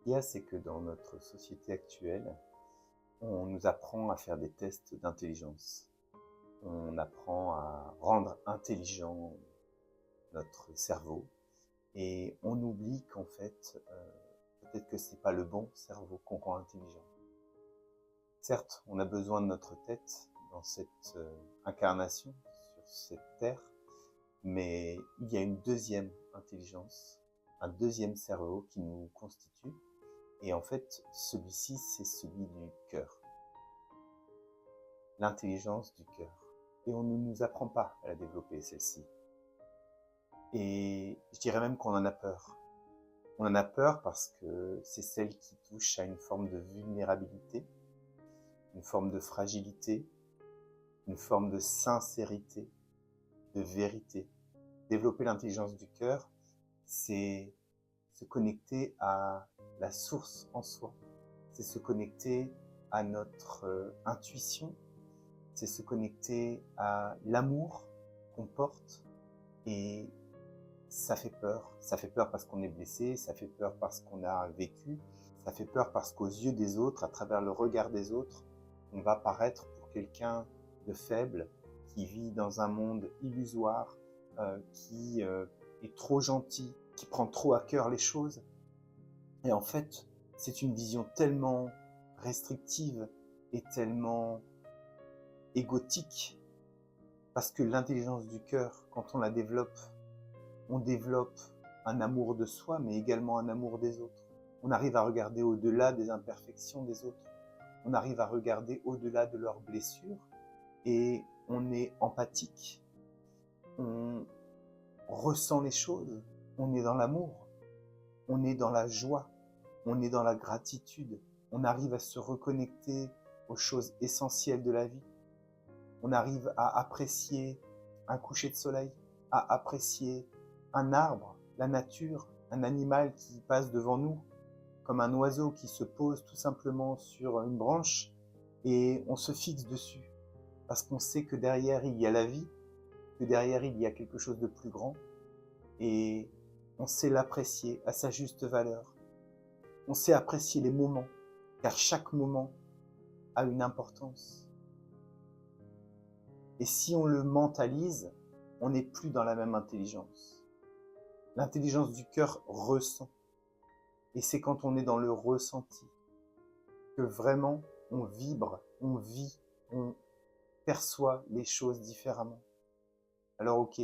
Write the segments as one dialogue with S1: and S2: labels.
S1: Ce qu'il y a, c'est que dans notre société actuelle, on nous apprend à faire des tests d'intelligence. On apprend à rendre intelligent notre cerveau et on oublie qu'en fait, peut-être que c'est pas le bon cerveau qu'on rend intelligent. Certes, on a besoin de notre tête dans cette incarnation sur cette terre, mais il y a une deuxième intelligence, un deuxième cerveau qui nous constitue. Et en fait, celui-ci, c'est celui du cœur. L'intelligence du cœur. Et on ne nous apprend pas à la développer, celle-ci. Et je dirais même qu'on en a peur. On en a peur parce que c'est celle qui touche à une forme de vulnérabilité, une forme de fragilité, une forme de sincérité, de vérité. Développer l'intelligence du cœur, c'est se connecter à la source en soi. C'est se connecter à notre intuition, c'est se connecter à l'amour qu'on porte. Et ça fait peur. Ça fait peur parce qu'on est blessé, ça fait peur parce qu'on a vécu, ça fait peur parce qu'aux yeux des autres, à travers le regard des autres, on va paraître pour quelqu'un de faible, qui vit dans un monde illusoire, qui est trop gentil, qui prend trop à cœur les choses. Et en fait, c'est une vision tellement restrictive et tellement égotique, parce que l'intelligence du cœur, quand on la développe, on développe un amour de soi, mais également un amour des autres. On arrive à regarder au-delà des imperfections des autres. On arrive à regarder au-delà de leurs blessures et on est empathique. On ressent les choses. On est dans l'amour. On est dans la joie. On est dans la gratitude. On arrive à se reconnecter aux choses essentielles de la vie. On arrive à apprécier un coucher de soleil, à apprécier un arbre, la nature, un animal qui passe devant nous, comme un oiseau qui se pose tout simplement sur une branche et on se fixe dessus parce qu'on sait que derrière il y a la vie, que derrière il y a quelque chose de plus grand et on sait l'apprécier à sa juste valeur. On sait apprécier les moments car chaque moment a une importance. Et si on le mentalise, on n'est plus dans la même intelligence. L'intelligence du cœur ressent. Et c'est quand on est dans le ressenti que vraiment on vibre, on vit, on perçoit les choses différemment. Alors ok,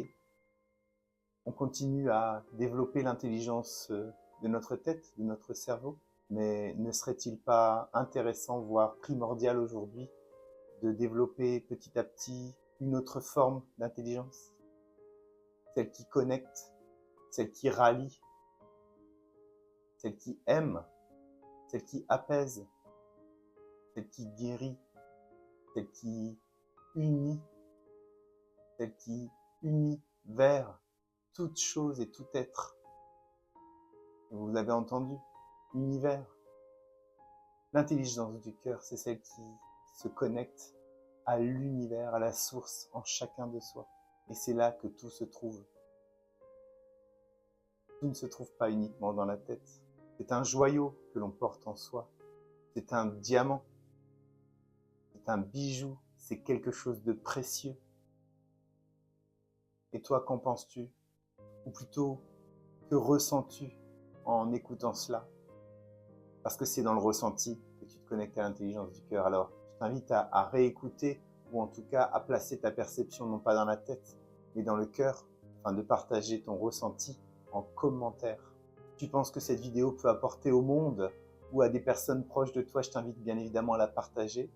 S1: on continue à développer l'intelligence de notre tête, de notre cerveau, mais ne serait-il pas intéressant, voire primordial aujourd'hui, de développer petit à petit une autre forme d'intelligence, celle qui connecte, celle qui rallie, celle qui aime, celle qui apaise, celle qui guérit, celle qui unit, celle qui unit vers toute chose et tout être. Vous avez entendu, univers. L'intelligence du cœur, c'est celle qui se connecte à l'univers, à la source en chacun de soi. Et c'est là que tout se trouve. Tout ne se trouve pas uniquement dans la tête. C'est un joyau que l'on porte en soi. C'est un diamant. C'est un bijou. C'est quelque chose de précieux. Et toi, qu'en penses-tu? Ou plutôt, que ressens-tu en écoutant cela? Parce que c'est dans le ressenti que tu te connectes à l'intelligence du cœur. Alors, je t'invite à réécouter, ou en tout cas à placer ta perception non pas dans la tête, mais dans le cœur, afin de partager ton ressenti en commentaire. Tu penses que cette vidéo peut apporter au monde ou à des personnes proches de toi, je t'invite bien évidemment à la partager.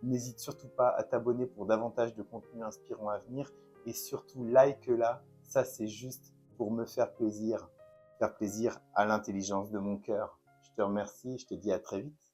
S1: N'hésite surtout pas à t'abonner pour davantage de contenus inspirants à venir et surtout like-la, ça c'est juste pour me faire plaisir à l'intelligence de mon cœur. Je te remercie, je te dis à très vite.